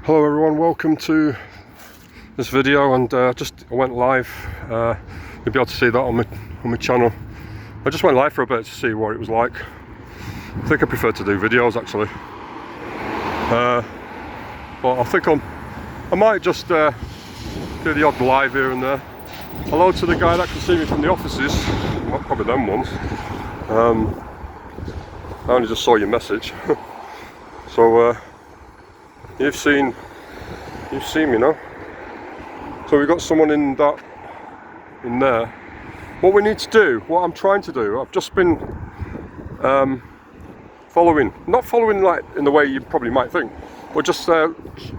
Hello everyone, welcome to this video, and I went live. You'll be able to see that on my channel. I just went live for a bit to see what it was like. I think I prefer to do videos actually, but I think I might just do the odd live here and there. Hello to the guy that can see me from the offices, well, probably them ones. I only just saw your message. So you've seen me now. So we've got someone in there. What we need to do, what I'm trying to do, I've just been not following like in the way you probably might think, but just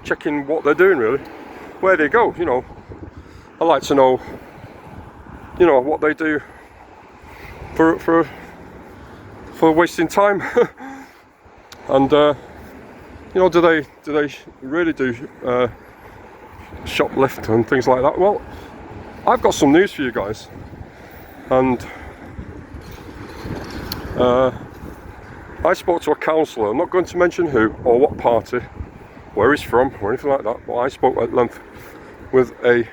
checking what they're doing really, where they go. You know, I like to know, you know, what they do for wasting time. And you know, do they really do shoplift and things like that? Well, I've got some news for you guys, and I spoke to a counsellor. I'm not going to mention who or what party, where he's from, or anything like that. But I spoke at length with a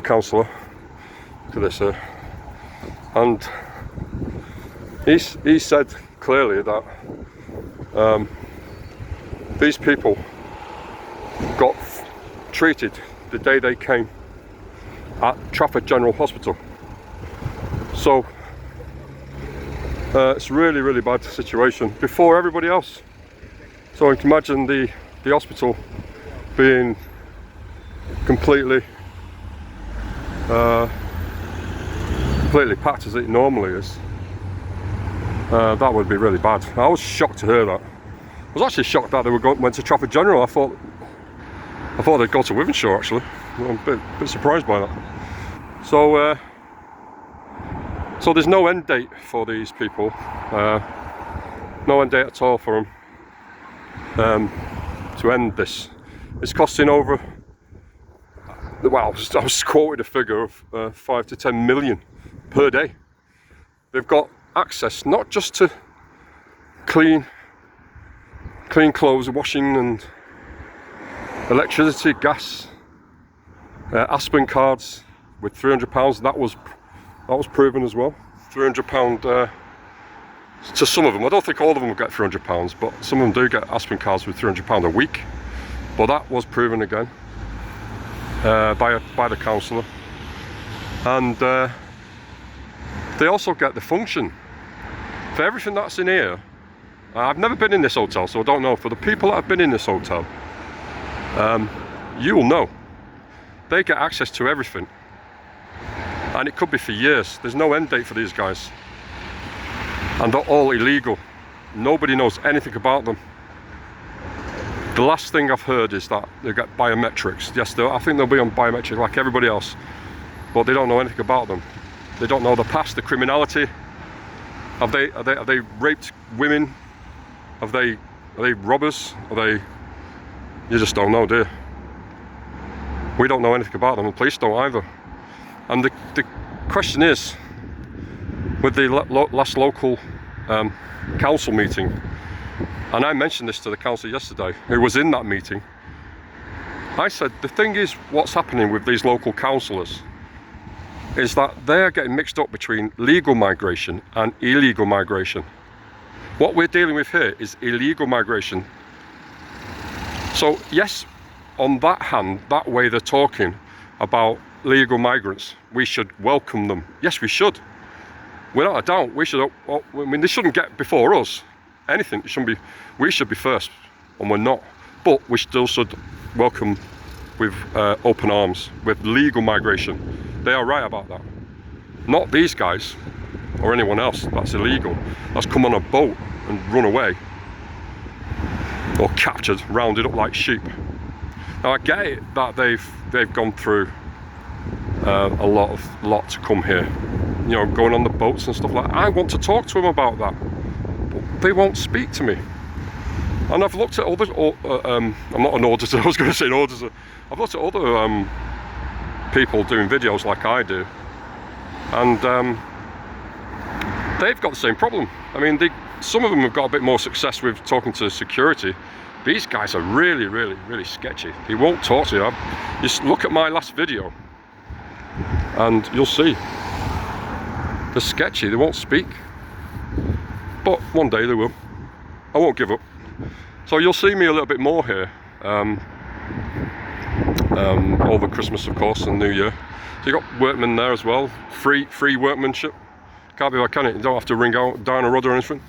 counsellor to this, and he said clearly that these people got treated the day they came at Trafford General Hospital. So it's really, really bad situation before everybody else. So you can imagine the hospital being completely packed as it normally is. That would be really bad. I was shocked to hear that. I was actually shocked that they went to Trafford General. I thought they'd go to Wythenshawe actually. I'm a bit surprised by that. So there's no end date for these people. No end date at all for them to end this. It's costing over, well, I was quoted a figure of 5 to 10 million per day. They've got access not just to clean clothes, washing and electricity, gas, aspirin cards with £300. That was proven as well. £300 to some of them. I don't think all of them will get £300, but some of them do get aspirin cards with £300 a week. But that was proven again by the counsellor, and they also get the function for everything that's in here. I've never been in this hotel, so I don't know. For the people that have been in this hotel, you will know they get access to everything, and it could be for years. There's no end date for these guys, and they're all illegal. Nobody knows anything about them. The last thing I've heard is that they get biometrics. Yes, I think they'll be on biometrics like everybody else, but they don't know anything about them. They don't know the past, the criminality. Have they raped women? Are they robbers? You just don't know, do you? We don't know anything about them, the police don't either. And the question is, with the last local council meeting, and I mentioned this to the council yesterday, who was in that meeting, I said, the thing is, what's happening with these local councillors is that they're getting mixed up between legal migration and illegal migration. What we're dealing with here is illegal migration. So yes, on that hand, that way they're talking about legal migrants. We should welcome them. Yes, we should. Without a doubt, we should. I mean, they shouldn't get before us. Anything, it shouldn't be. We should be first, and we're not. But we still should welcome with open arms, with legal migration. They are right about that. Not these guys or anyone else that's illegal, that's come on a boat and run away, or captured, rounded up like sheep. Now I get it that they've gone through a lot to come here, you know, going on the boats and stuff like that. I want to talk to them about that, but they won't speak to me. And I've looked at other, I'm not an auditor, I was going to say an auditor. I've looked at other people doing videos like I do, and they've got the same problem. I mean, some of them have got a bit more success with talking to security, These guys are really, really, really sketchy. They won't talk to you. Just look at my last video and you'll see. They're sketchy, they won't speak. But one day they will. I won't give up. So you'll see me a little bit more here. Over Christmas, of course, and New Year. So you got workmen there as well. Free workmanship. Can't be like, can it? You don't have to ring out down a rod or anything.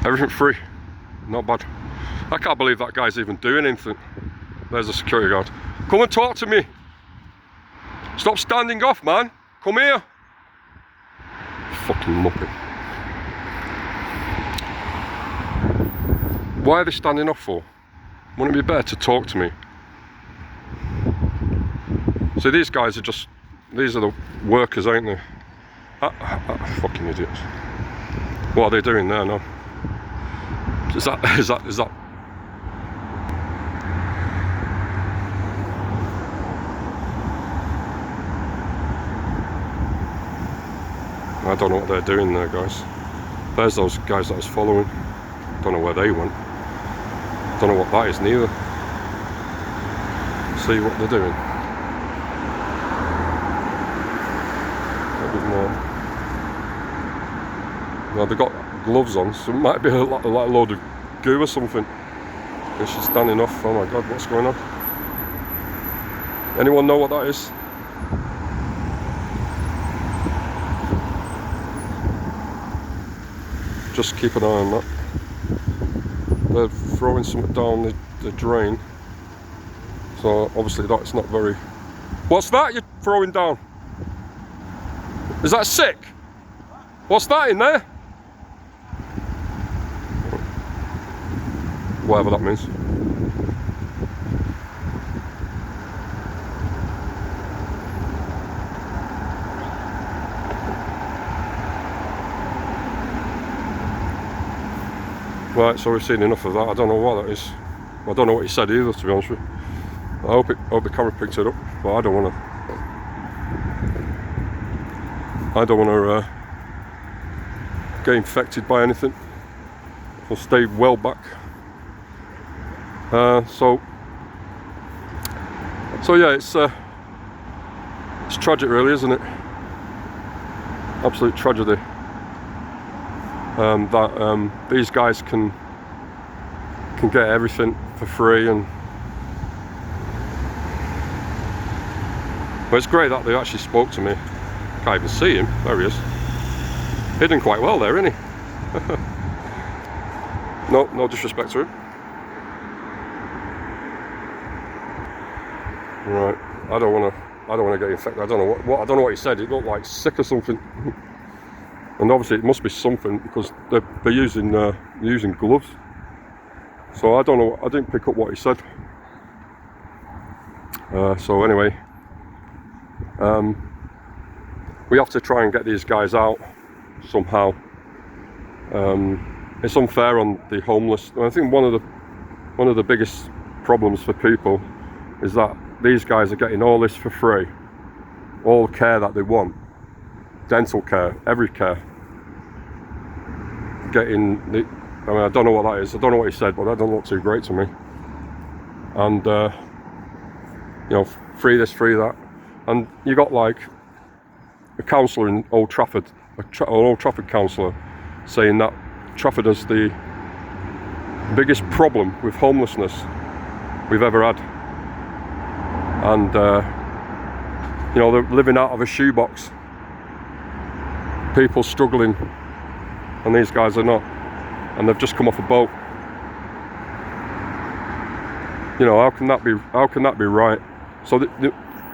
Everything free. Not bad. I can't believe that guy's even doing anything. There's a security guard. Come and talk to me. Stop standing off, man. Come here. Fucking muppet. Why are they standing off for? Wouldn't it be better to talk to me? See, these guys are just, these are the workers, ain't they? Fucking idiots. What are they doing there now? Is that? I don't know what they're doing there, guys. There's those guys that I was following. Don't know where they went. Don't know what that is neither. See what they're doing. Now they've got gloves on, so it might be a load of goo or something. And she's standing off. Oh my god, what's going on? Anyone know what that is? Just keep an eye on that. They're throwing something down the drain. So obviously that's not very... What's that you're throwing down? Is that sick? What's that in there? Whatever that means. Right, so we've seen enough of that. I don't know what that is. I don't know what he said either, to be honest with you. I hope the camera picks it up, but I don't want to get infected by anything. I'll stay well back. So yeah, it's tragic, really, isn't it? Absolute tragedy. That these guys can get everything for free, and but it's great that they actually spoke to me. Can't even see him. There he is. Hidden quite well there, isn't he? No disrespect to him. Right. I don't want to get infected. I don't know what I don't know what he said. It looked like sick or something. And obviously it must be something because they're using gloves. So I don't know. I didn't pick up what he said. So anyway, we have to try and get these guys out somehow. It's unfair on the homeless. I think one of the biggest problems for people is that these guys are getting all this for free, all care that they want, dental care, every care. I mean, I don't know what that is. I don't know what he said, but that doesn't look too great to me. And you know, free this, free that, and you got like a councillor in Old Trafford, an Old Trafford councillor, saying that Trafford is the biggest problem with homelessness we've ever had. And you know, they're living out of a shoebox. People struggling, and these guys are not. And they've just come off a boat. You know, how can that be right? So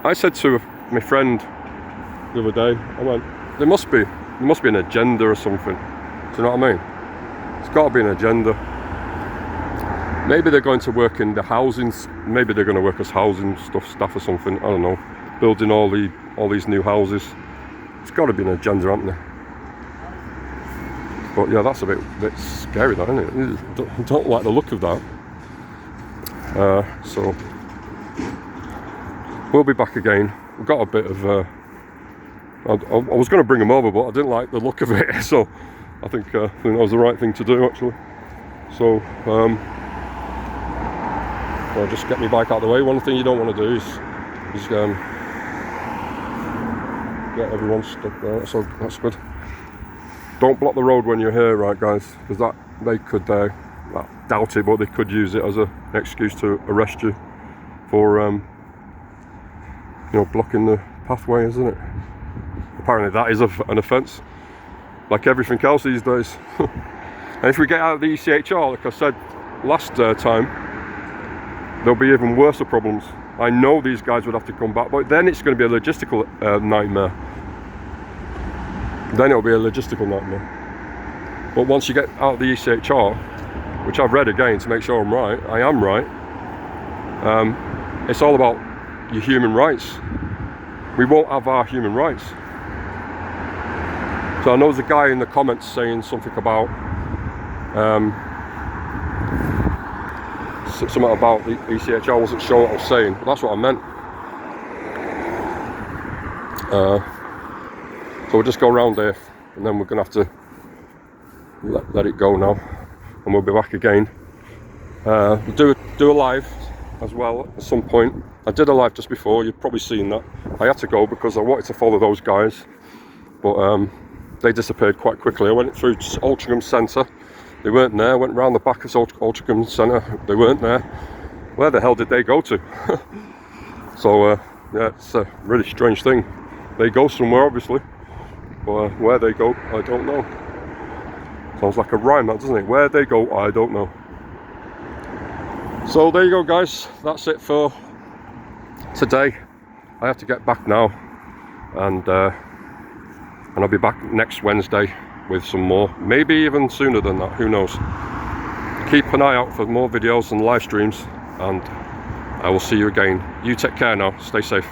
I said to my friend the other day, I went, there must be an agenda or something. Do you know what I mean? It's got to be an agenda. Maybe they're going to work in the housing. Maybe they're going to work as housing staff or something. I don't know. Building all these new houses. It's got to be an agenda, hasn't there? But yeah, that's a bit scary, that, isn't it? I don't like the look of that. So we'll be back again. We've got a bit of. I was going to bring them over, but I didn't like the look of it. So I think that was the right thing to do, actually. So or just get my bike out of the way. One thing you don't want to do is get everyone stuck there, so that's good. Don't block the road when you're here, right guys, because that they could, I doubt it, but they could use it as an excuse to arrest you for, you know, blocking the pathway, isn't it? Apparently that is an offence, like everything else these days. And if we get out of the ECHR, like I said last time, there'll be even worse problems. I know these guys would have to come back, but then it's going to be a logistical nightmare. Then it'll be a logistical nightmare. But once you get out of the ECHR, which I've read again to make sure I'm right, I am right, it's all about your human rights. We won't have our human rights. So I know there's a guy in the comments saying something about something about the ECHR. I wasn't sure what I was saying, but that's what I meant. So we'll just go around there, and then we're gonna have to let it go now, and we'll be back again. We'll do a live as well at some point. I did a live just before, you've probably seen that. I had to go because I wanted to follow those guys, but they disappeared quite quickly. I went through Altrincham Centre, they weren't there. Went round the back of Altrincham Centre, they weren't there. Where the hell did they go to? So yeah, it's a really strange thing. They go somewhere obviously, but where they go, I don't know. Sounds like a rhyme, that, doesn't it? Where they go, I don't know. So there you go guys, that's it for today. I have to get back now, and I'll be back next Wednesday with some more, maybe even sooner than that, who knows. Keep an eye out for more videos and live streams, and I will see you again. You take care now, stay safe.